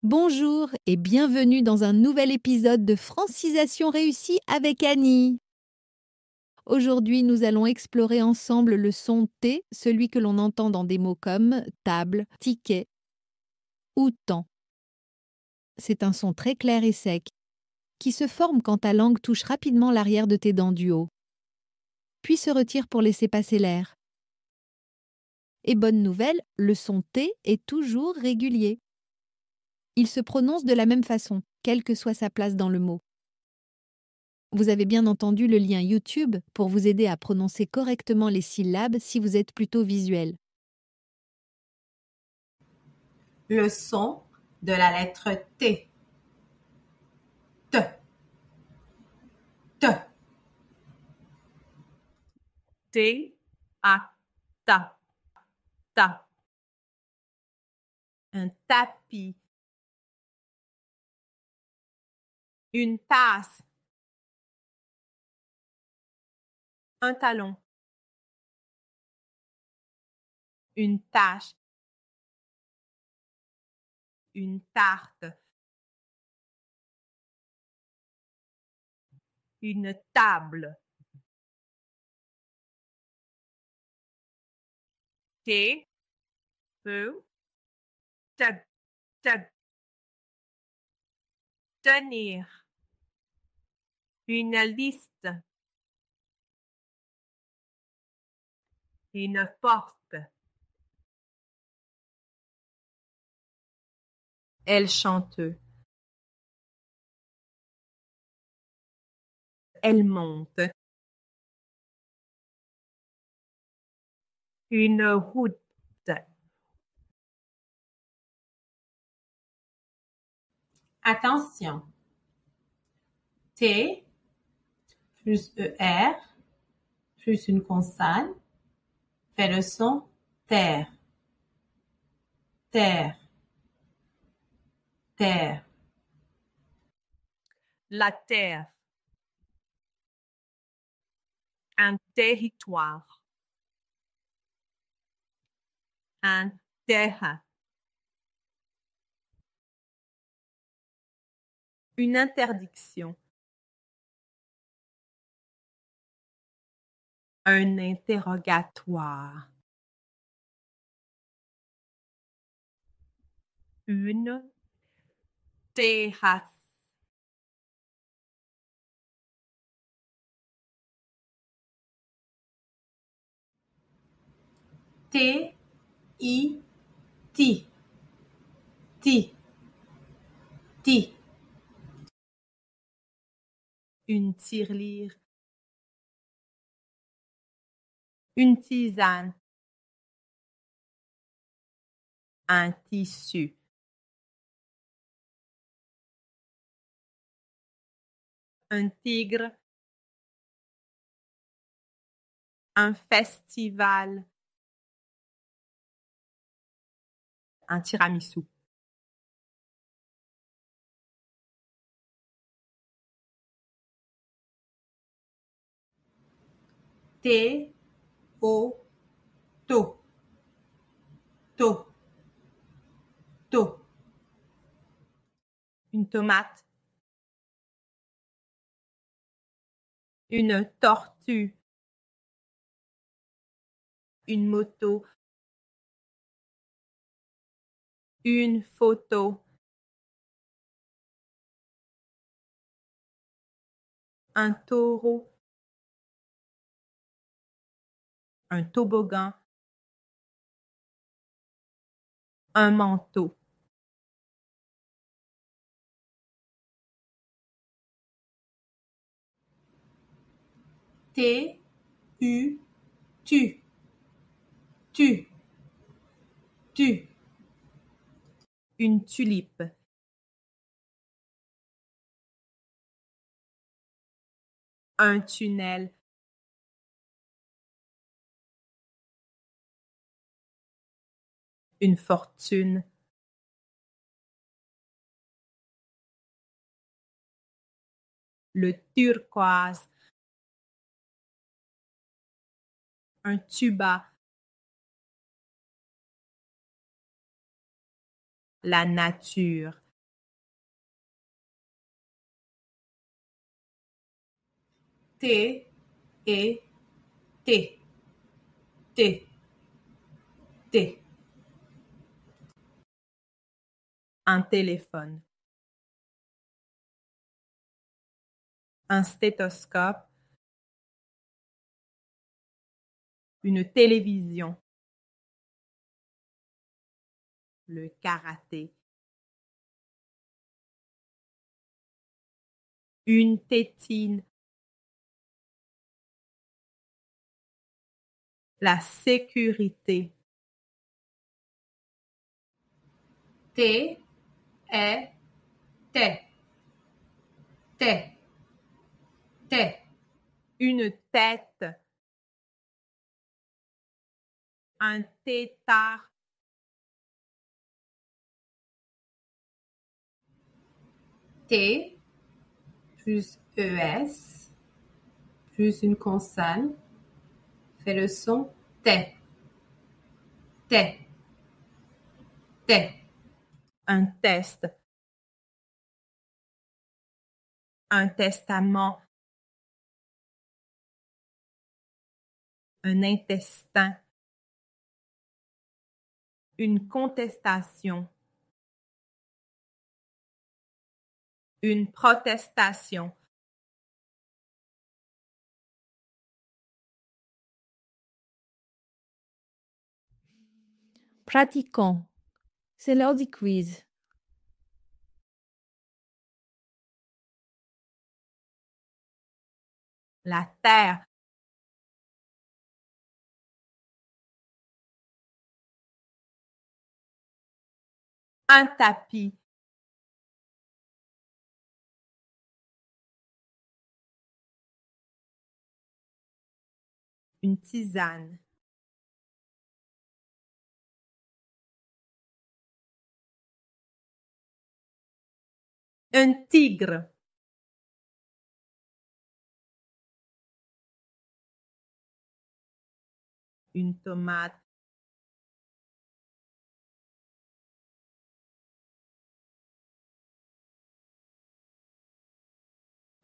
Bonjour et bienvenue dans un nouvel épisode de Francisation réussie avec Annie. Aujourd'hui, nous allons explorer ensemble le son T, celui que l'on entend dans des mots comme table, ticket ou temps. C'est un son très clair et sec qui se forme quand ta langue touche rapidement l'arrière de tes dents du haut, puis se retire pour laisser passer l'air. Et bonne nouvelle, le son T est toujours régulier. Il se prononce de la même façon, quelle que soit sa place dans le mot. Vous avez bien entendu le lien YouTube pour vous aider à prononcer correctement les syllabes si vous êtes plutôt visuel. Le son de la lettre T. T. T. T, A, ta, ta. Un tapis. Une tasse. Un talon. Une tâche. Une tarte. Une table. T, peu, te, te. Tenir. Une liste. Une porte. Elle chante. Elle monte. Une route. Attention. T plus ER plus une consonne fait le son terre. Terre. Terre. La terre. Un territoire. Un terrain. Une interdiction. Un interrogatoire. Une terrasse. T I T. T. T. Une tirelire. Une tisane. Un tissu. Un tigre. Un festival. Un tiramisu. T O to. To. To. Une tomate. Une tortue. Une moto. Une photo. Un taureau. Un toboggan. Un manteau. T U tu. Tu. Tu. Une tulipe. Un tunnel. Une fortune. Le turquoise. Un tuba. La nature. T et T. T. T. Un téléphone. Un stéthoscope. Une télévision. Le karaté. Une tétine. La sécurité. T et T. T. T. Une tête. Un tétard. T plus ES plus une consonne fait le son T. T. T. Un test. Un testament. Un intestin. Une contestation. Une protestation. Pratiquons. C'est l'heure du quiz. La terre. Un tapis. Une tisane. Un tigre. Une tomate.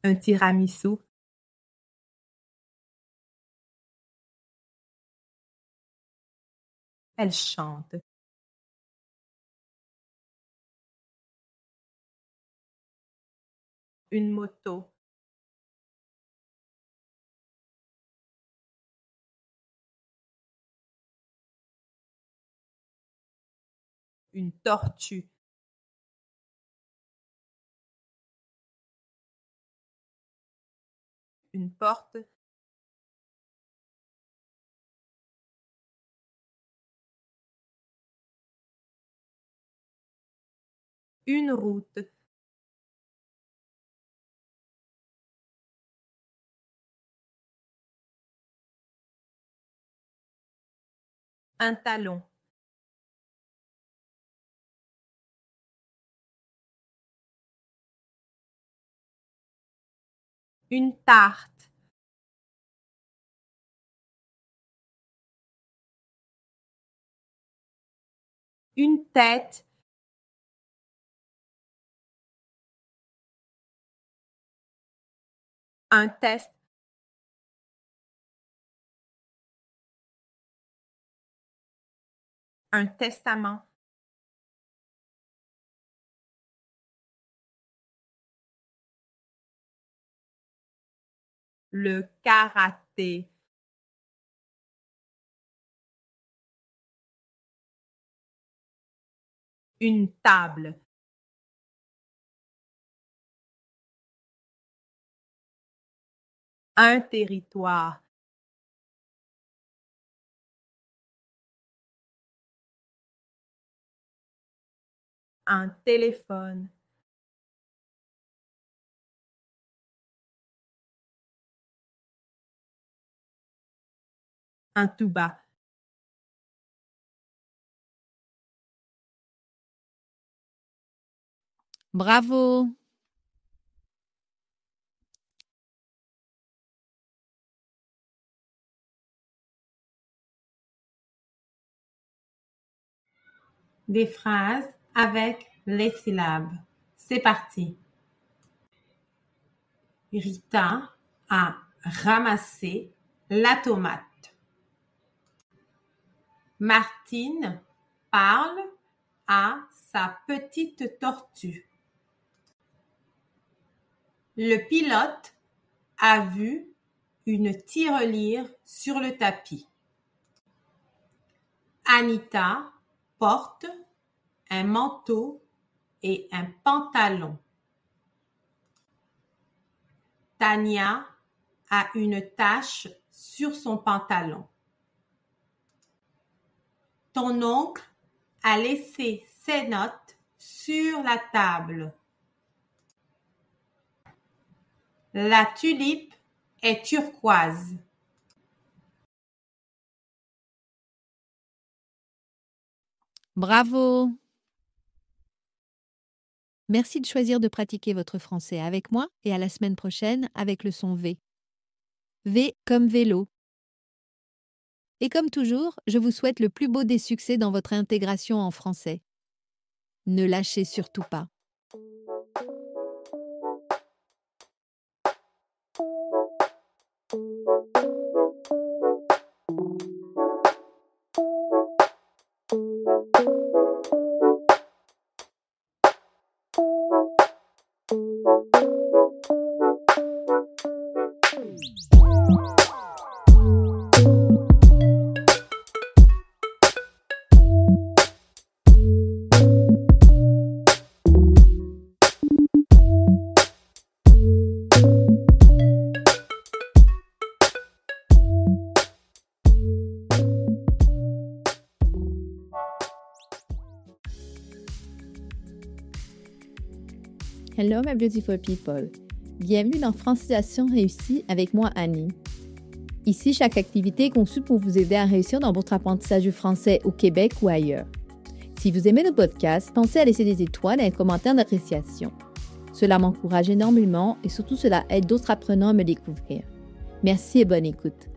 Un tiramisu. Elle chante. Une moto. Une tortue. Une porte. Une route. Un talon. Une tarte. Une tête. Un test. Un testament. Le karaté. Une table. Un territoire. Un téléphone. Un tuba. Bravo! Des phrases avec les syllabes. C'est parti. Rita a ramasser la tomate. Martine parle à sa petite tortue. Le pilote a vu une tirelire sur le tapis. Anita porte un manteau et un pantalon. Tania a une tache sur son pantalon. Ton oncle a laissé ses notes sur la table. La tulipe est turquoise. Bravo! Merci de choisir de pratiquer votre français avec moi et à la semaine prochaine avec le son V. V comme vélo. Et comme toujours, je vous souhaite le plus beau des succès dans votre intégration en français. Ne lâchez surtout pas. Hello my beautiful people! Bienvenue dans Francisation réussie avec moi Annie. Ici, chaque activité est conçue pour vous aider à réussir dans votre apprentissage du français au Québec ou ailleurs. Si vous aimez nos podcasts, pensez à laisser des étoiles et un commentaire d'appréciation. Cela m'encourage énormément et surtout cela aide d'autres apprenants à me découvrir. Merci et bonne écoute!